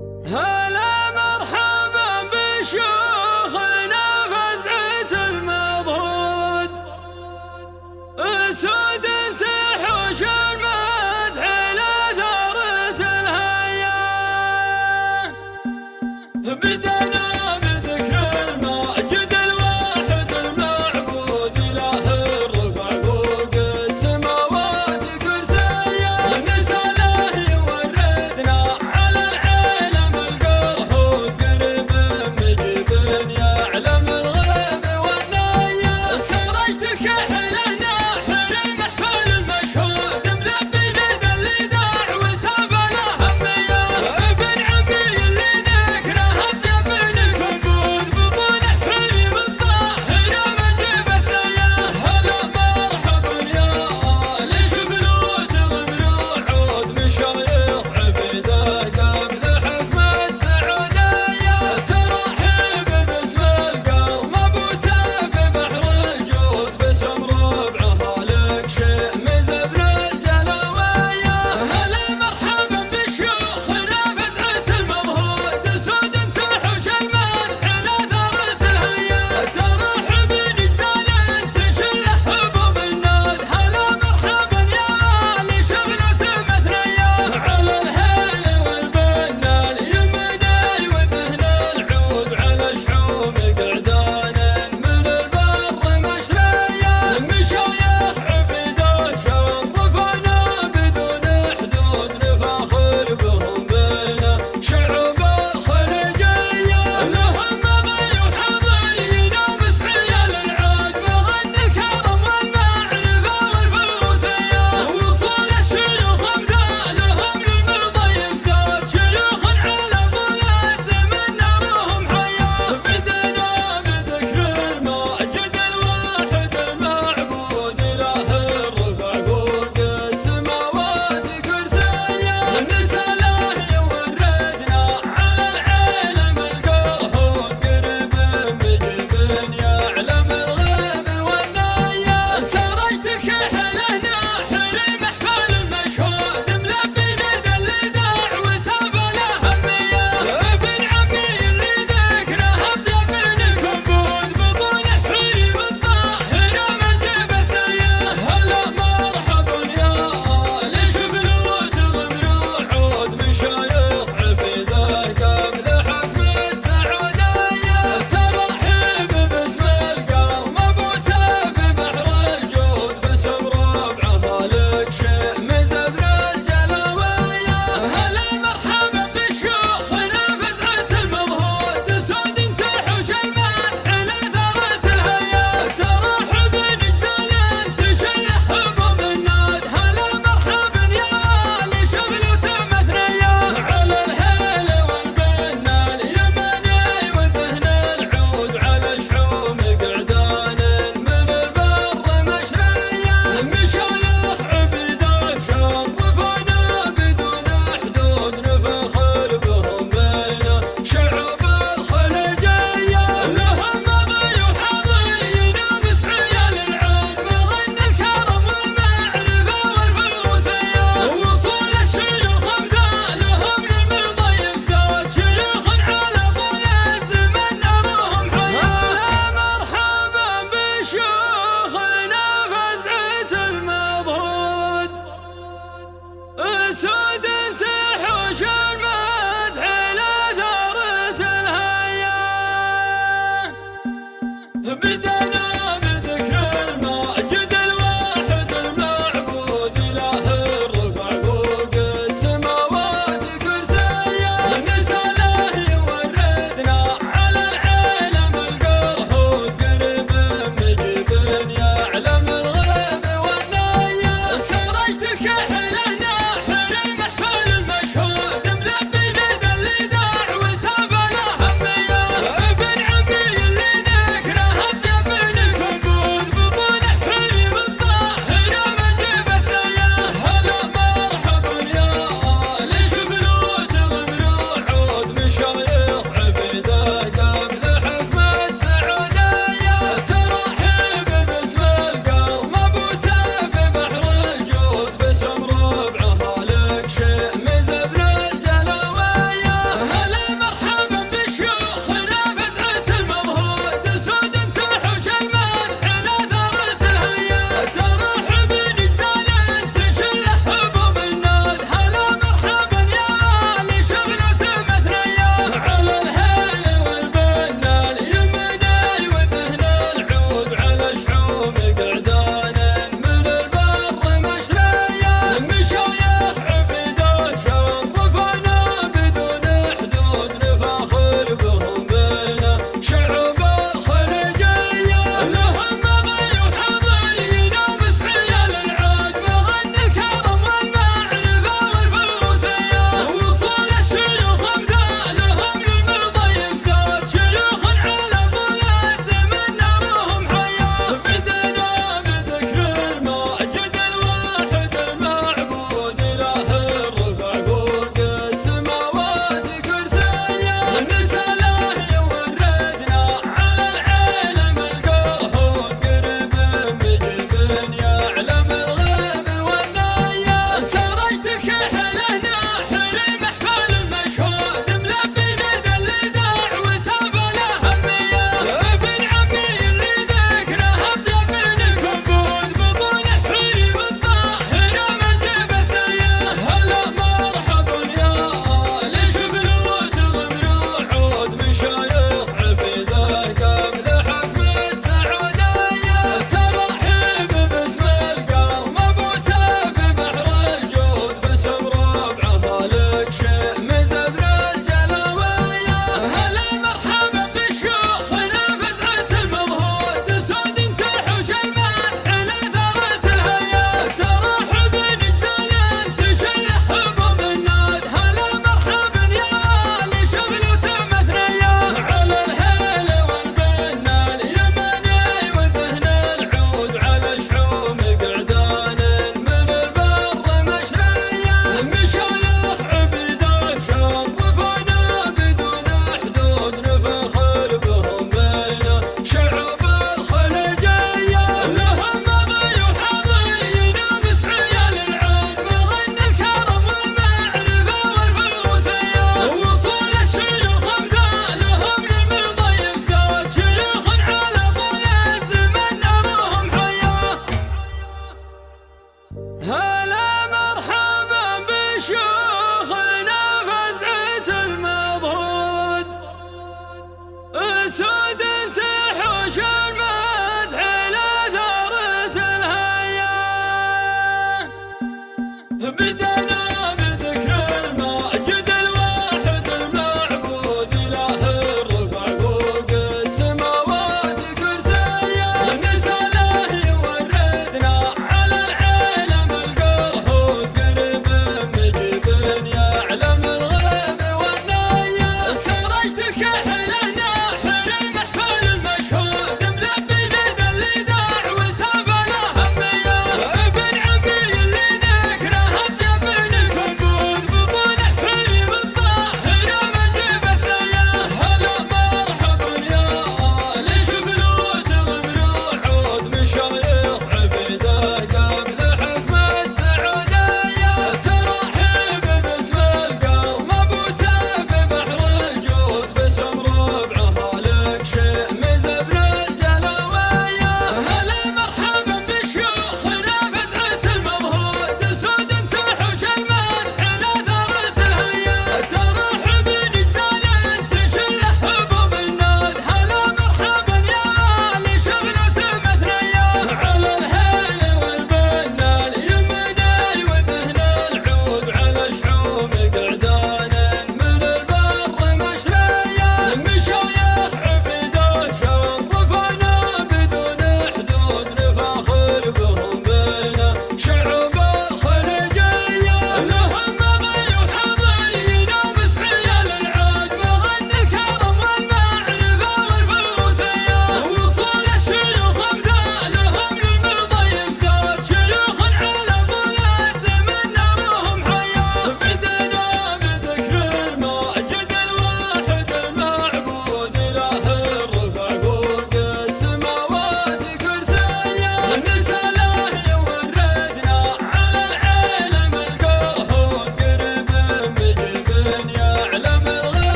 هلا مرحبا بشيوخنا فزعة المضهود، اسود تحوش المدح لثارة الهيا. بدنا بذكر الماجد الواحد المعبود، اله الرفع فوق السماوات كرسيا. نسأله يوردنا على العالم القرهود، قريب مجيب يعلم الغيب والنيا. سرجتك احلى ناحر المحفل المشهود، ملبي ندى اللي دعوته بلا همية. ابن عمي اللي ذكره اطيب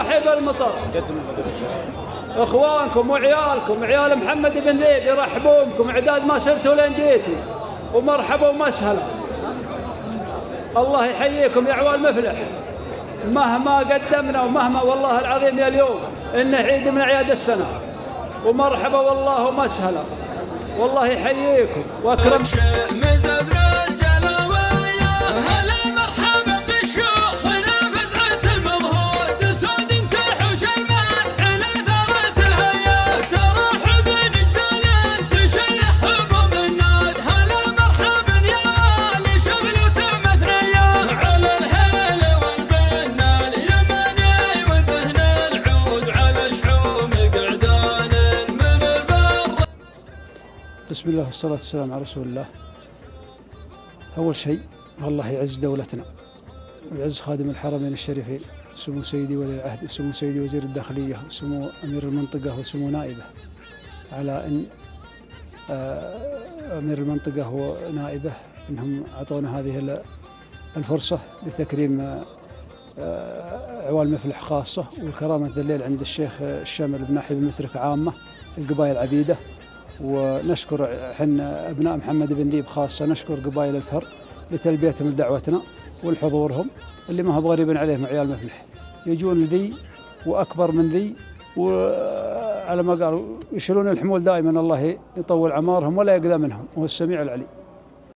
رحب المطر. اخوانكم وعيالكم عيال محمد بن ذيب يرحبون بكم اعداد ما سرتوا لين جيتوا، ومرحبا ومسهلا. الله يحييكم يا عوال مفلح. مهما قدمنا ومهما والله العظيم يا اليوم انه عيد من اعياد السنه، ومرحبا والله ومسهلا. والله يحييكم واكرم. بسم الله والصلاة والسلام على رسول الله. أول شيء الله يعز دولتنا ويعز خادم الحرمين الشريفين سمو سيدي ولي العهد وسمو سيدي وزير الداخلية وسمو أمير المنطقة وسمو نائبه، على أن أمير المنطقة ونائبه أنهم أعطونا هذه الفرصة لتكريم عوال مفلح خاصة، والكرامة ذا الليل عند الشيخ الشامل بن ناحي المترك عامة القبائل العبيدة. ونشكر حنا أبناء محمد بن ذيب خاصة، نشكر قبائل الفهر لتلبيتهم لدعوتنا والحضورهم اللي ما هو غريب عليهم عيال مفلح، يجون لذي وأكبر من ذي، وعلى ما قالوا يشيلون الحمول دائما. الله يطول عمارهم ولا يقدى منهم، وهو السميع العليم.